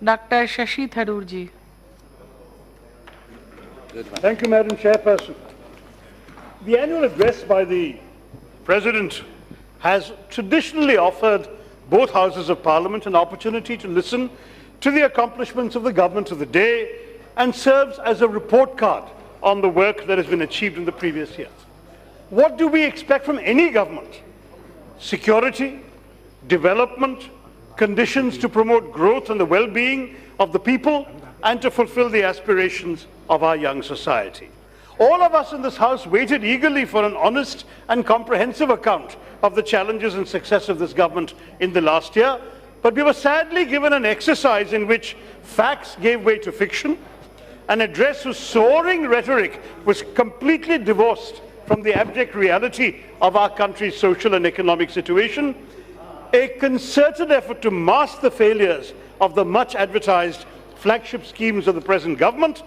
Dr. Shashi Tharoor ji. Thank you, Madam Chairperson. The annual address by the President has traditionally offered both Houses of Parliament an opportunity to listen to the accomplishments of the government of the day and serves as a report card on the work that has been achieved in the previous years. What do we expect from any government? Security, development, conditions to promote growth and the well-being of the people, and to fulfill the aspirations of our young society. All of us in this House waited eagerly for an honest and comprehensive account of the challenges and success of this government in the last year, but we were sadly given an exercise in which facts gave way to fiction, an address whose soaring rhetoric was completely divorced from the abject reality of our country's social and economic situation, a concerted effort to mask the failures of the much-advertised flagship schemes of the present government,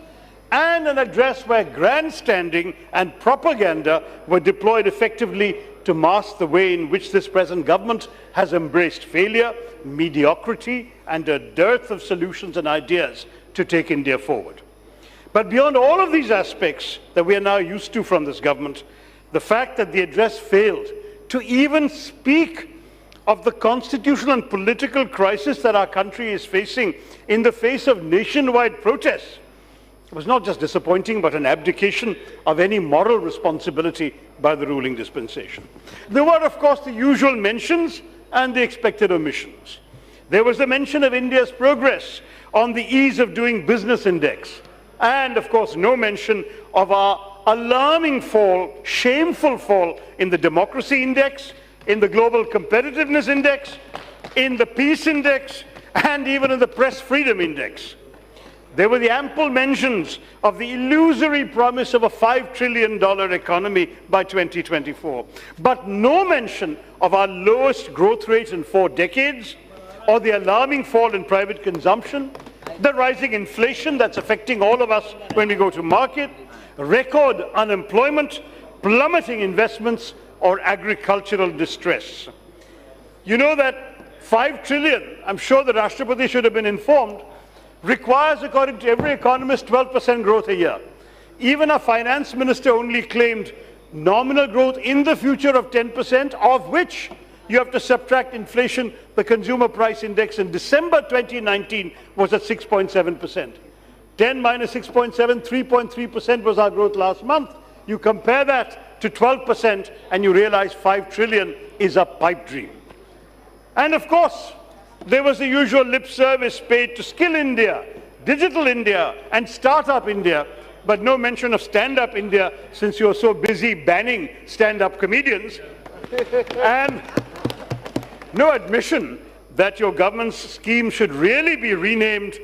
and an address where grandstanding and propaganda were deployed effectively to mask the way in which this present government has embraced failure, mediocrity, and a dearth of solutions and ideas to take India forward. But beyond all of these aspects that we are now used to from this government, the fact that the address failed to even speak of the constitutional and political crisis that our country is facing in the face of nationwide protests was not just disappointing, but an abdication of any moral responsibility by the ruling dispensation. There were, of course, the usual mentions and the expected omissions. There was the mention of India's progress on the Ease of Doing Business Index, and, of course, no mention of our alarming fall, shameful fall in the Democracy Index, in the Global Competitiveness Index, in the Peace Index, and even in the Press Freedom Index. There were the ample mentions of the illusory promise of a $5 trillion economy by 2024, but no mention of our lowest growth rate in 4 decades, or the alarming fall in private consumption, the rising inflation that's affecting all of us when we go to market, record unemployment, plummeting investments, or agricultural distress. You know that 5 trillion, I'm sure the Rashtrapati should have been informed, requires, according to every economist, 12% growth a year. Even our finance minister only claimed nominal growth in the future of 10%, of which you have to subtract inflation. The consumer price index in December 2019 was at 6.7%. 10 minus 6.7, 3.3% was our growth last month. You compare that to 12% and you realize 5 trillion is a pipe dream. And of course, there was the usual lip service paid to Skill India, Digital India, and Startup India, but no mention of Stand-Up India since you're so busy banning stand-up comedians, and no admission that your government's scheme should really be renamed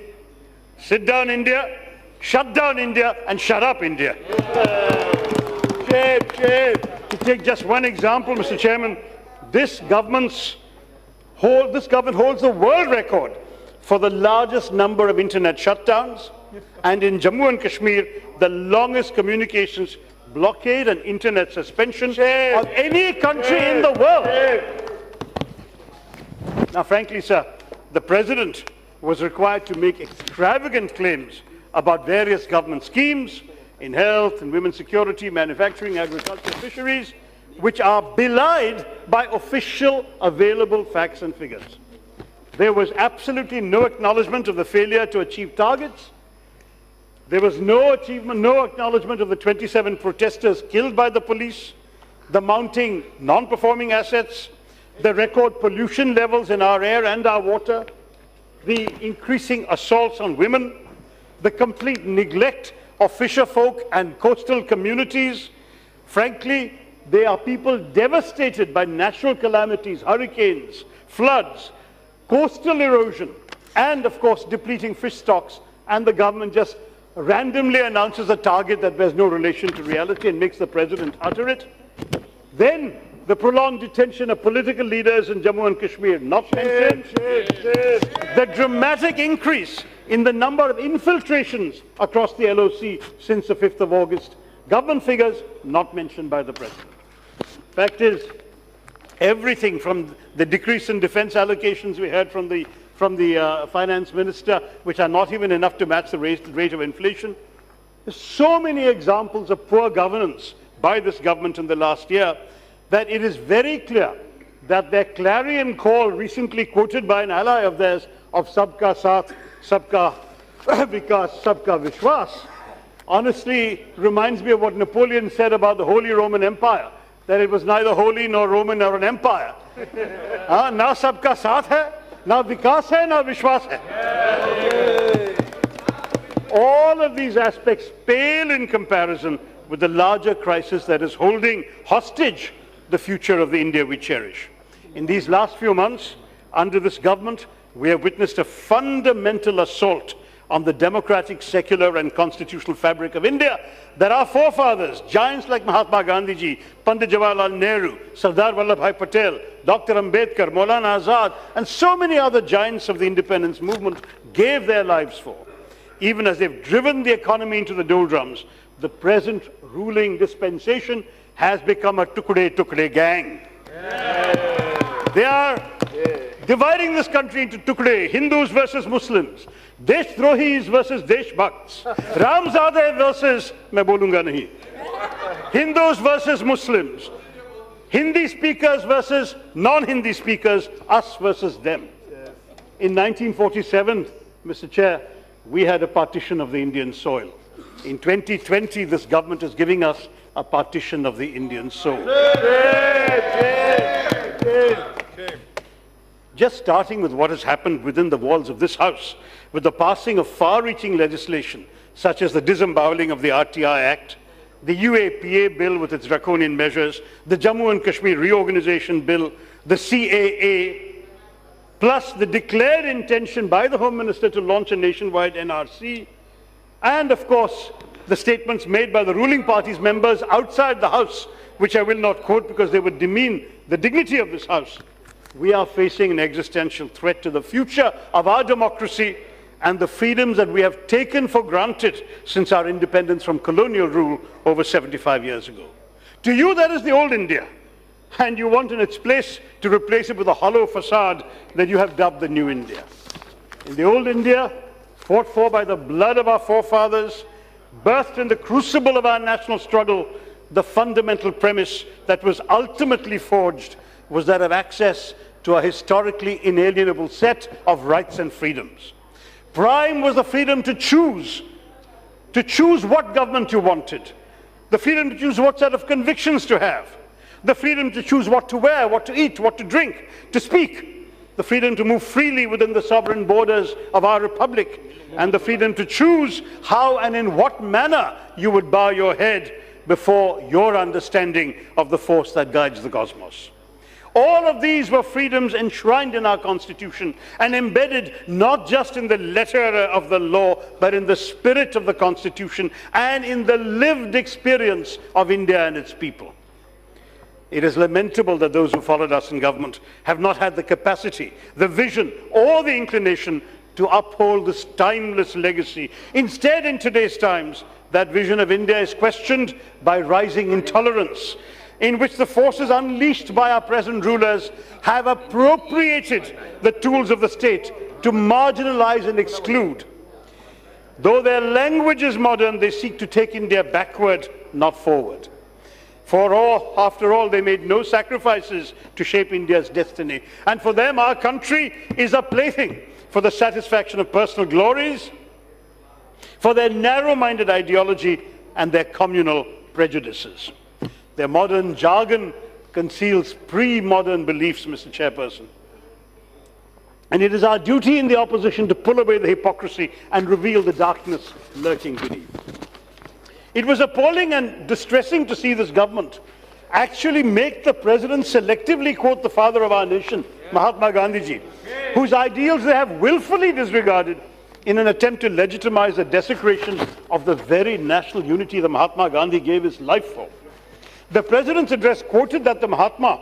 Sit Down India, Shut Down India, and Shut Up India. To take just one example, Mr. Chairman, this government holds the world record for the largest number of internet shutdowns, and in Jammu and Kashmir, the longest communications blockade and internet suspension of any country in the world. Now, frankly, sir, the President was required to make extravagant claims about various government schemes in health and women's security, manufacturing, agriculture, fisheries, which are belied by official available facts and figures. There was absolutely no acknowledgement of the failure to achieve targets. There was no acknowledgement of the 27 protesters killed by the police, the mounting non-performing assets, the record pollution levels in our air and our water, the increasing assaults on women, the complete neglect of fisherfolk and coastal communities. Frankly, they are people devastated by natural calamities, hurricanes, floods, coastal erosion, and of course depleting fish stocks, and the government just randomly announces a target that bears no relation to reality and makes the President utter it. Then the prolonged detention of political leaders in Jammu and Kashmir, not mentioned. The dramatic increase in the number of infiltrations across the LOC since the 5th of August. Government figures not mentioned by the President. Fact is, everything from the decrease in defense allocations we heard from the from the finance minister, which are not even enough to match the rate of inflation. There's so many examples of poor governance by this government in the last year that it is very clear that their clarion call, recently quoted by an ally of theirs, of Sabka Saath, Sabka Vikas, Sabka Vishwas, honestly reminds me of what Napoleon said about the Holy Roman Empire, that it was neither holy nor Roman nor an empire. Na Sabka Saath hai, na Vikas hai, na Vishwas hai. All of these aspects pale in comparison with the larger crisis that is holding hostage the future of the India we cherish. In these last few months, under this government, we have witnessed a fundamental assault on the democratic, secular and constitutional fabric of India that our forefathers, giants like Mahatma Gandhi, Pandit Jawaharlal Nehru, Sardar Vallabhbhai Patel, Dr. Ambedkar, Maulana Azad, and so many other giants of the independence movement gave their lives for. Even as they've driven the economy into the doldrums, the present ruling dispensation has become a tukde gang. They are dividing this country into tukde, Hindus versus Muslims, Deshdrahis versus Deshbhakts, Ramzade versus, main bolunga nahi, Hindus versus Muslims, Hindi speakers versus non-Hindi speakers, us versus them. In 1947, Mr. Chair, we had a partition of the Indian soil. In 2020, this government is giving us a partition of the Indian soul. Just starting with what has happened within the walls of this House, with the passing of far-reaching legislation, such as the disemboweling of the RTI Act, the UAPA bill with its draconian measures, the Jammu and Kashmir reorganization bill, the CAA, plus the declared intention by the Home Minister to launch a nationwide NRC, and of course, the statements made by the ruling party's members outside the House, which I will not quote because they would demean the dignity of this House. We are facing an existential threat to the future of our democracy and the freedoms that we have taken for granted since our independence from colonial rule over 75 years ago. To you, that is the old India, and you want in its place to replace it with a hollow facade that you have dubbed the new India. In the old India, fought for by the blood of our forefathers, birthed in the crucible of our national struggle, the fundamental premise that was ultimately forged was that of access to a historically inalienable set of rights and freedoms. Prime was the freedom to choose what government you wanted, the freedom to choose what set of convictions to have, the freedom to choose what to wear, what to eat, what to drink, to speak, the freedom to move freely within the sovereign borders of our republic, and the freedom to choose how and in what manner you would bow your head before your understanding of the force that guides the cosmos. All of these were freedoms enshrined in our Constitution and embedded not just in the letter of the law, but in the spirit of the Constitution and in the lived experience of India and its people. It is lamentable that those who followed us in government have not had the capacity, the vision, or the inclination to uphold this timeless legacy. Instead, in today's times, that vision of India is questioned by rising intolerance, in which the forces unleashed by our present rulers have appropriated the tools of the state to marginalize and exclude. Though their language is modern, they seek to take India backward, not forward. After all, they made no sacrifices to shape India's destiny. And for them, our country is a plaything for the satisfaction of personal glories, for their narrow-minded ideology and their communal prejudices. Their modern jargon conceals pre-modern beliefs, Mr. Chairperson. And it is our duty in the opposition to pull away the hypocrisy and reveal the darkness lurking beneath. It was appalling and distressing to see this government actually make the president selectively quote the father of our nation, Mahatma Gandhi, whose ideals they have willfully disregarded in an attempt to legitimize the desecration of the very national unity that Mahatma Gandhi gave his life for. The President's address quoted that the Mahatma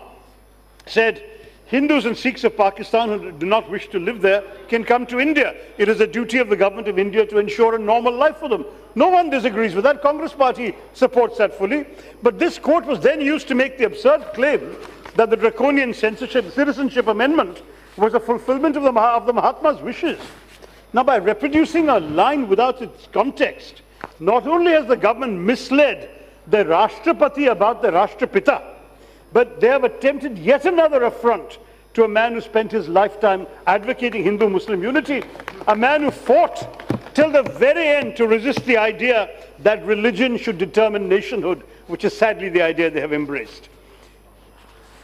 said, Hindus and Sikhs of Pakistan who do not wish to live there can come to India. It is the duty of the government of India to ensure a normal life for them. No one disagrees with that. Congress party supports that fully. But this quote was then used to make the absurd claim that the draconian citizenship amendment was a fulfillment of the Mahatma's wishes. Now, by reproducing a line without its context, not only has the government misled the Rashtrapati about the Rashtrapita, but they have attempted yet another affront to a man who spent his lifetime advocating Hindu-Muslim unity, a man who fought till the very end to resist the idea that religion should determine nationhood, which is sadly the idea they have embraced.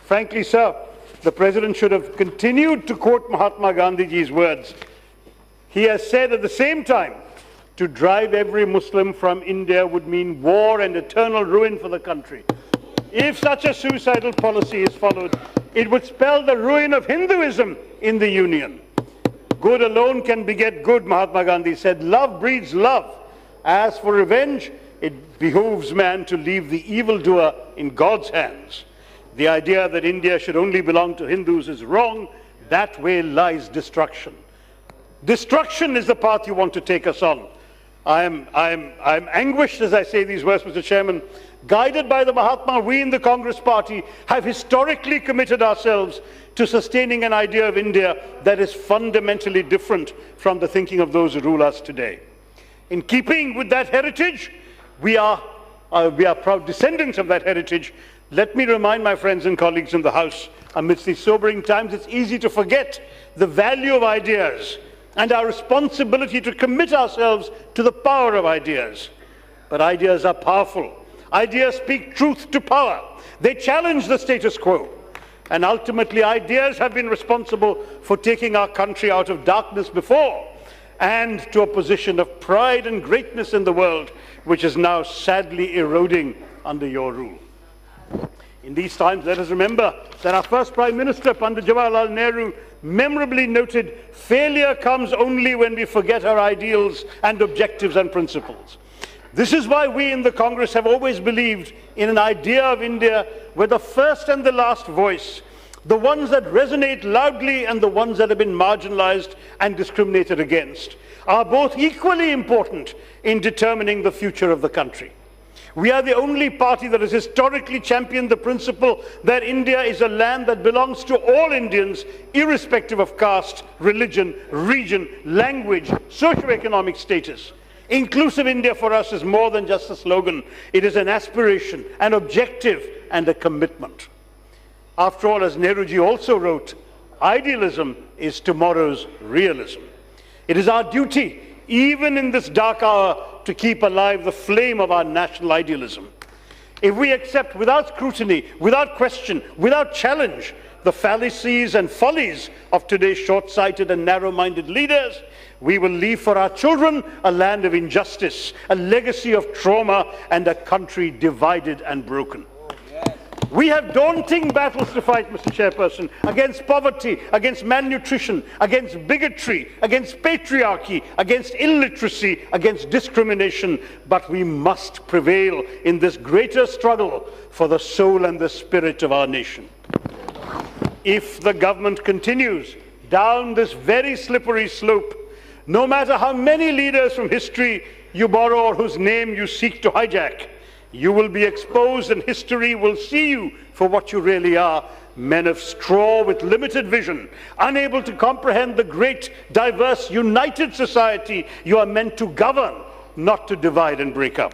Frankly, sir, the President should have continued to quote Mahatma Gandhiji's words. He has said at the same time, to drive every Muslim from India would mean war and eternal ruin for the country. If such a suicidal policy is followed, it would spell the ruin of Hinduism in the Union. Good alone can beget good, Mahatma Gandhi said. Love breeds love. As for revenge, it behooves man to leave the evildoer in God's hands. The idea that India should only belong to Hindus is wrong. That way lies destruction. Destruction is the path you want to take us on. I am anguished as I say these words, Mr. Chairman. Guided by the Mahatma, we in the Congress Party have historically committed ourselves to sustaining an idea of India that is fundamentally different from the thinking of those who rule us today. In keeping with that heritage, we are proud descendants of that heritage. Let me remind my friends and colleagues in the House, amidst these sobering times, it's easy to forget the value of ideas and our responsibility to commit ourselves to the power of ideas. But ideas are powerful. Ideas speak truth to power. They challenge the status quo. And ultimately, ideas have been responsible for taking our country out of darkness before and to a position of pride and greatness in the world, which is now sadly eroding under your rule. In these times, let us remember that our first Prime Minister, Pandit Jawaharlal Nehru, memorably noted, failure comes only when we forget our ideals and objectives and principles. This is why we in the Congress have always believed in an idea of India where the first and the last voice, the ones that resonate loudly and the ones that have been marginalized and discriminated against, are both equally important in determining the future of the country. We are the only party that has historically championed the principle that India is a land that belongs to all Indians, irrespective of caste, religion, region, language, socioeconomic status. Inclusive India for us is more than just a slogan. It is an aspiration, an objective, and a commitment. After all, as Nehruji also wrote, idealism is tomorrow's realism. It is our duty, even in this dark hour, to keep alive the flame of our national idealism. If we accept without scrutiny, without question, without challenge, the fallacies and follies of today's short-sighted and narrow-minded leaders, we will leave for our children a land of injustice, a legacy of trauma, and a country divided and broken. We have daunting battles to fight, Mr. Chairperson, against poverty, against malnutrition, against bigotry, against patriarchy, against illiteracy, against discrimination, but we must prevail in this greater struggle for the soul and the spirit of our nation. If the government continues down this very slippery slope, no matter how many leaders from history you borrow or whose name you seek to hijack, you will be exposed and history will see you for what you really are, men of straw with limited vision, unable to comprehend the great, diverse, united society you are meant to govern, not to divide and break up.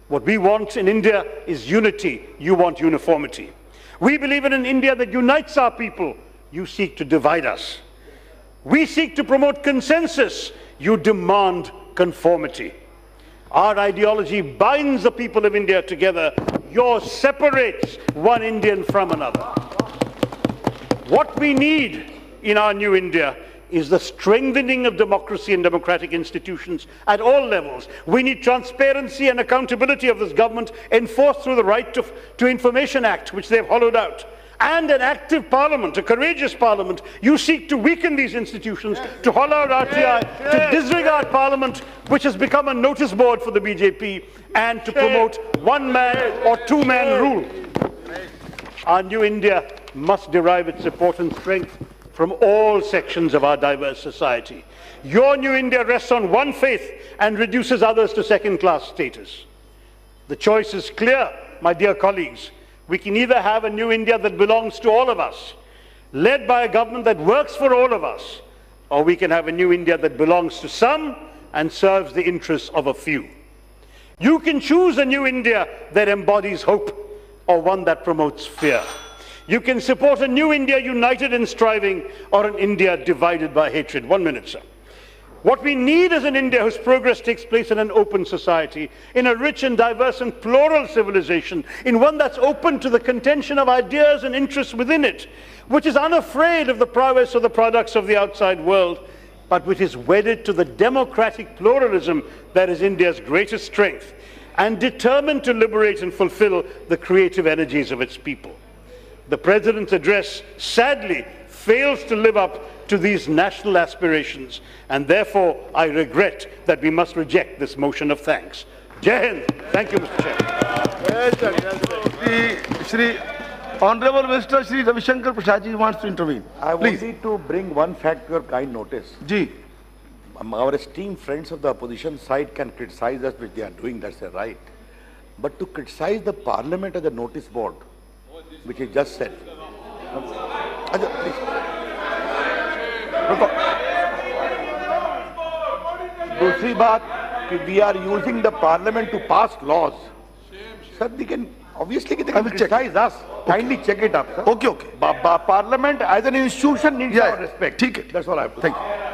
What we want in India is unity. You want uniformity. We believe in an India that unites our people. You seek to divide us. We seek to promote consensus. You demand conformity. Our ideology binds the people of India together. Yours separates one Indian from another. What we need in our new India is the strengthening of democracy and democratic institutions at all levels. We need transparency and accountability of this government enforced through the Right to Information Act, which they've hollowed out. And an active parliament, a courageous parliament. You seek to weaken these institutions, to hollow out RTI, to disregard parliament, which has become a notice board for the BJP, and to promote one-man or two-man rule. Our new India must derive its support and strength from all sections of our diverse society. Your new India rests on one faith and reduces others to second-class status. The choice is clear, my dear colleagues. We can either have a new India that belongs to all of us, led by a government that works for all of us, or we can have a new India that belongs to some and serves the interests of a few. You can choose a new India that embodies hope, or one that promotes fear. You can support a new India united in striving, or an India divided by hatred. 1 minute, sir. What we need is an India whose progress takes place in an open society, in a rich and diverse and plural civilization, in one that's open to the contention of ideas and interests within it, which is unafraid of the prowess or the products of the outside world, but which is wedded to the democratic pluralism that is India's greatest strength, and determined to liberate and fulfill the creative energies of its people. The President's address, sadly, fails to live up to these national aspirations, and therefore I regret that we must reject this motion of thanks. Jai Hind. Thank you, Mr. Chairman. Shri Honorable Minister Shri Ravi Shankar Prasad ji wants to intervene. I Please. wanted to bring one fact to your kind notice. Ji. Our esteemed friends of the opposition side can criticize us, which they are doing, that's their right. But to criticize the parliament as a notice board, which he just said. Please. दूसरी बात कि we are using the parliament to pass laws. Sir, they can obviously they can criticize us. Kindly check it up, sir. Okay. Parliament as an institution needs our respect. ठीक है. That's all I have to say. Thank you.